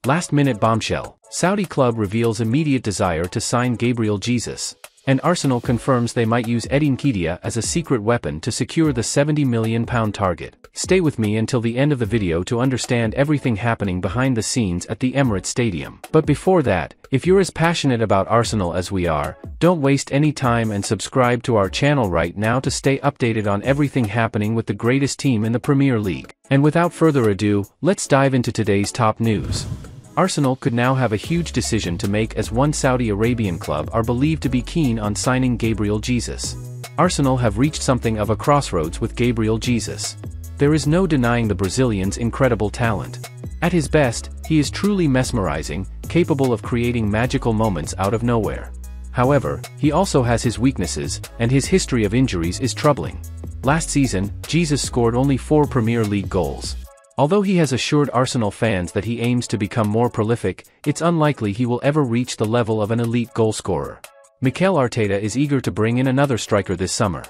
Last-minute bombshell. Saudi club reveals immediate desire to sign Gabriel Jesus. And Arsenal confirms they might use Eddie Nketiah as a secret weapon to secure the £70 million target. Stay with me until the end of the video to understand everything happening behind the scenes at the Emirates Stadium. But before that, if you're as passionate about Arsenal as we are, don't waste any time and subscribe to our channel right now to stay updated on everything happening with the greatest team in the Premier League. And without further ado, let's dive into today's top news. Arsenal could now have a huge decision to make as one Saudi Arabian club are believed to be keen on signing Gabriel Jesus. Arsenal have reached something of a crossroads with Gabriel Jesus. There is no denying the Brazilian's incredible talent. At his best, he is truly mesmerizing, capable of creating magical moments out of nowhere. However, he also has his weaknesses, and his history of injuries is troubling. Last season, Jesus scored only 4 Premier League goals. Although he has assured Arsenal fans that he aims to become more prolific, it's unlikely he will ever reach the level of an elite goalscorer. Mikel Arteta is eager to bring in another striker this summer.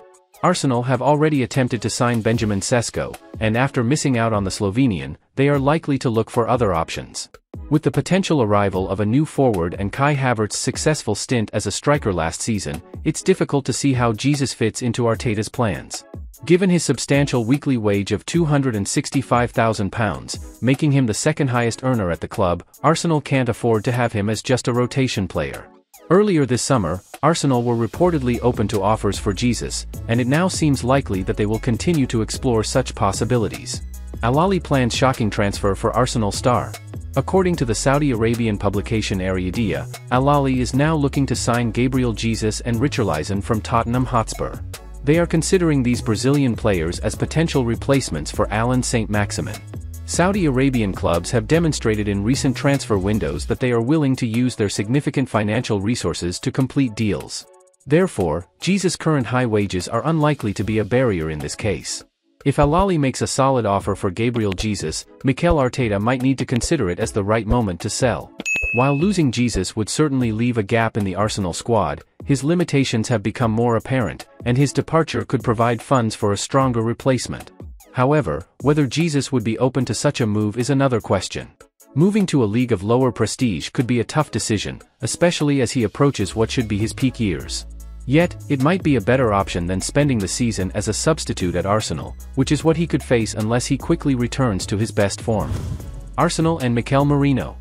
Arsenal have already attempted to sign Benjamin Sesko, and after missing out on the Slovenian, they are likely to look for other options. With the potential arrival of a new forward and Kai Havertz's successful stint as a striker last season, it's difficult to see how Jesus fits into Arteta's plans. Given his substantial weekly wage of £265,000, making him the second highest earner at the club, Arsenal can't afford to have him as just a rotation player. Earlier this summer, Arsenal were reportedly open to offers for Jesus, and it now seems likely that they will continue to explore such possibilities. Al Ahly plans shocking transfer for Arsenal star. According to the Saudi Arabian publication Ariadiyah, Al Ahly is now looking to sign Gabriel Jesus and Richarlison from Tottenham Hotspur. They are considering these Brazilian players as potential replacements for Alan Saint-Maximin. Saudi Arabian clubs have demonstrated in recent transfer windows that they are willing to use their significant financial resources to complete deals. Therefore, Jesus' current high wages are unlikely to be a barrier in this case. If Al Ahly makes a solid offer for Gabriel Jesus, Mikel Arteta might need to consider it as the right moment to sell. While losing Jesus would certainly leave a gap in the Arsenal squad, his limitations have become more apparent, and his departure could provide funds for a stronger replacement. However, whether Jesus would be open to such a move is another question. Moving to a league of lower prestige could be a tough decision, especially as he approaches what should be his peak years. Yet, it might be a better option than spending the season as a substitute at Arsenal, which is what he could face unless he quickly returns to his best form. Arsenal and Mikel Merino.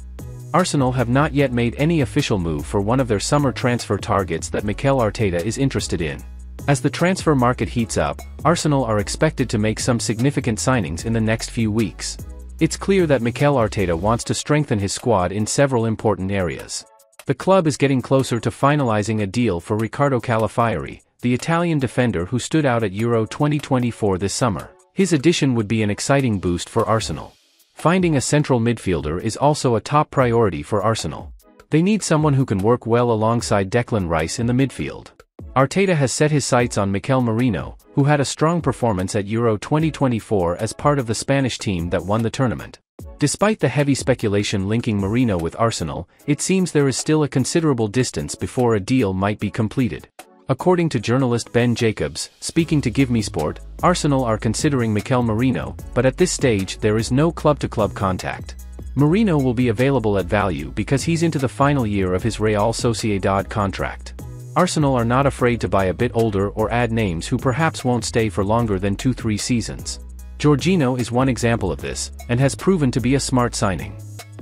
Arsenal have not yet made any official move for one of their summer transfer targets that Mikel Arteta is interested in. As the transfer market heats up, Arsenal are expected to make some significant signings in the next few weeks. It's clear that Mikel Arteta wants to strengthen his squad in several important areas. The club is getting closer to finalizing a deal for Riccardo Calafiori, the Italian defender who stood out at Euro 2024 this summer. His addition would be an exciting boost for Arsenal. Finding a central midfielder is also a top priority for Arsenal. They need someone who can work well alongside Declan Rice in the midfield. Arteta has set his sights on Mikel Merino, who had a strong performance at Euro 2024 as part of the Spanish team that won the tournament. Despite the heavy speculation linking Merino with Arsenal, it seems there is still a considerable distance before a deal might be completed. According to journalist Ben Jacobs, speaking to Give Me Sport, Arsenal are considering Mikel Merino, but at this stage there is no club-to-club contact. Merino will be available at value because he's into the final year of his Real Sociedad contract. Arsenal are not afraid to buy a bit older or add names who perhaps won't stay for longer than 2-3 seasons. Jorginho is one example of this, and has proven to be a smart signing.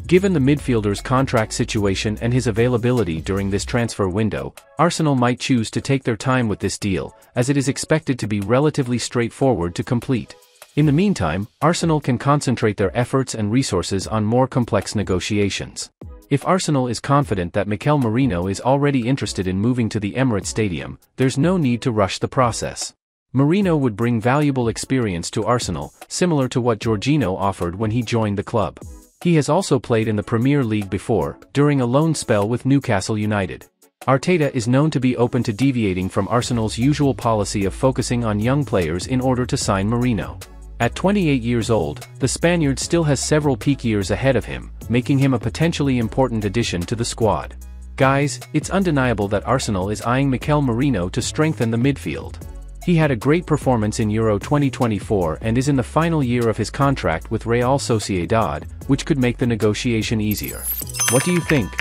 Given the midfielder's contract situation and his availability during this transfer window, Arsenal might choose to take their time with this deal, as it is expected to be relatively straightforward to complete. In the meantime, Arsenal can concentrate their efforts and resources on more complex negotiations. If Arsenal is confident that Mikel Merino is already interested in moving to the Emirates Stadium, there's no need to rush the process. Merino would bring valuable experience to Arsenal, similar to what Jorginho offered when he joined the club. He has also played in the Premier League before, during a loan spell with Newcastle United. Arteta is known to be open to deviating from Arsenal's usual policy of focusing on young players in order to sign Merino. At 28 years old, the Spaniard still has several peak years ahead of him, making him a potentially important addition to the squad. Guys, it's undeniable that Arsenal is eyeing Mikel Merino to strengthen the midfield. He had a great performance in Euro 2024 and is in the final year of his contract with Real Sociedad, which could make the negotiation easier. What do you think?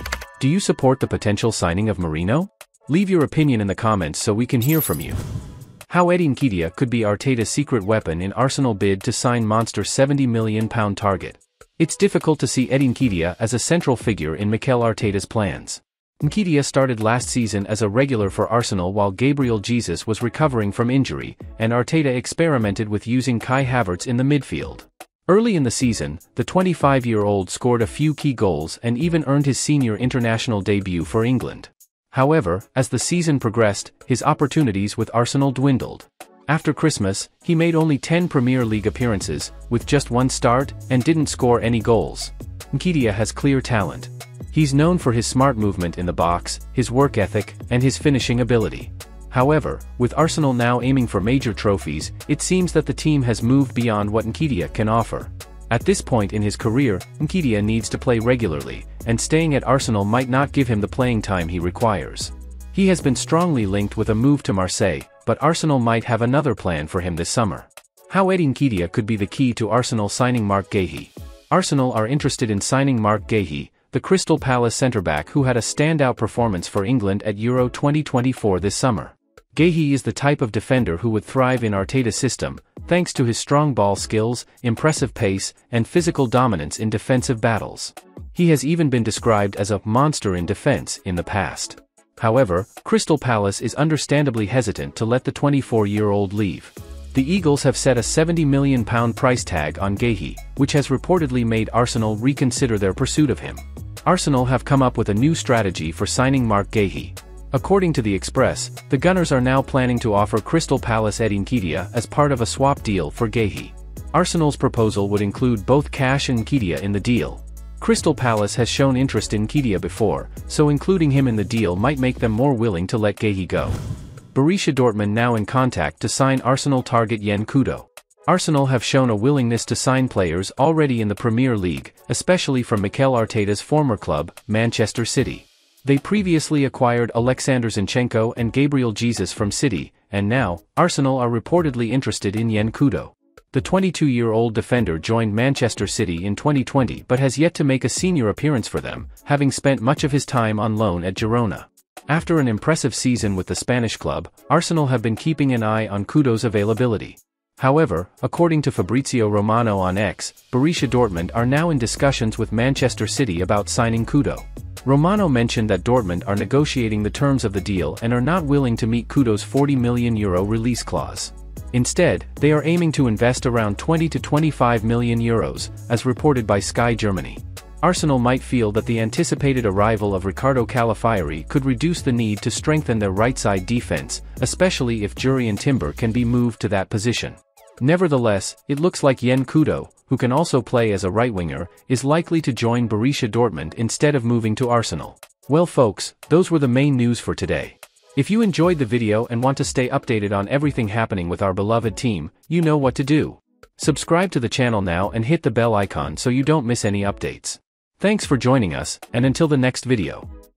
Do you support the potential signing of Merino? Leave your opinion in the comments so we can hear from you. How Eddie Nketiah could be Arteta's secret weapon in Arsenal bid to sign monster £70 million target. It's difficult to see Eddie Nketiah as a central figure in Mikel Arteta's plans. Nketiah started last season as a regular for Arsenal while Gabriel Jesus was recovering from injury, and Arteta experimented with using Kai Havertz in the midfield. Early in the season, the 25-year-old scored a few key goals and even earned his senior international debut for England. However, as the season progressed, his opportunities with Arsenal dwindled. After Christmas, he made only 10 Premier League appearances, with just one start, and didn't score any goals. Nketiah has clear talent. He's known for his smart movement in the box, his work ethic, and his finishing ability. However, with Arsenal now aiming for major trophies, it seems that the team has moved beyond what Nketiah can offer. At this point in his career, Nketiah needs to play regularly, and staying at Arsenal might not give him the playing time he requires. He has been strongly linked with a move to Marseille, but Arsenal might have another plan for him this summer. How Eddie Nketiah could be the key to Arsenal signing Marc Guehi. Arsenal are interested in signing Marc Guehi, the Crystal Palace centre-back who had a standout performance for England at Euro 2024 this summer. Guehi is the type of defender who would thrive in Arteta's system, thanks to his strong ball skills, impressive pace, and physical dominance in defensive battles. He has even been described as a monster in defence in the past. However, Crystal Palace is understandably hesitant to let the 24-year-old leave. The Eagles have set a £70 million price tag on Guehi, which has reportedly made Arsenal reconsider their pursuit of him. Arsenal have come up with a new strategy for signing Marc Guehi. According to the Express, the Gunners are now planning to offer Crystal Palace Eddie Nketiah as part of a swap deal for Guehi. Arsenal's proposal would include both cash and Nketiah in the deal. Crystal Palace has shown interest in Nketiah before, so including him in the deal might make them more willing to let Guehi go. Borussia Dortmund now in contact to sign Arsenal target Yen Kudo. Arsenal have shown a willingness to sign players already in the Premier League, especially from Mikel Arteta's former club, Manchester City. They previously acquired Alexander Zinchenko and Gabriel Jesus from City, and now, Arsenal are reportedly interested in Yen Kudo. The 22-year-old defender joined Manchester City in 2020 but has yet to make a senior appearance for them, having spent much of his time on loan at Girona. After an impressive season with the Spanish club, Arsenal have been keeping an eye on Kudo's availability. However, according to Fabrizio Romano on X, Borussia Dortmund are now in discussions with Manchester City about signing Kudo. Romano mentioned that Dortmund are negotiating the terms of the deal and are not willing to meet Kudo's €40 million release clause. Instead, they are aiming to invest around €20 to €25 million, as reported by Sky Germany. Arsenal might feel that the anticipated arrival of Ricardo Calafiori could reduce the need to strengthen their right-side defense, especially if Jurrien Timber can be moved to that position. Nevertheless, it looks like Yen Kudo, who can also play as a right-winger, is likely to join Borussia Dortmund instead of moving to Arsenal. Well folks, those were the main news for today. If you enjoyed the video and want to stay updated on everything happening with our beloved team, you know what to do. Subscribe to the channel now and hit the bell icon so you don't miss any updates. Thanks for joining us, and until the next video.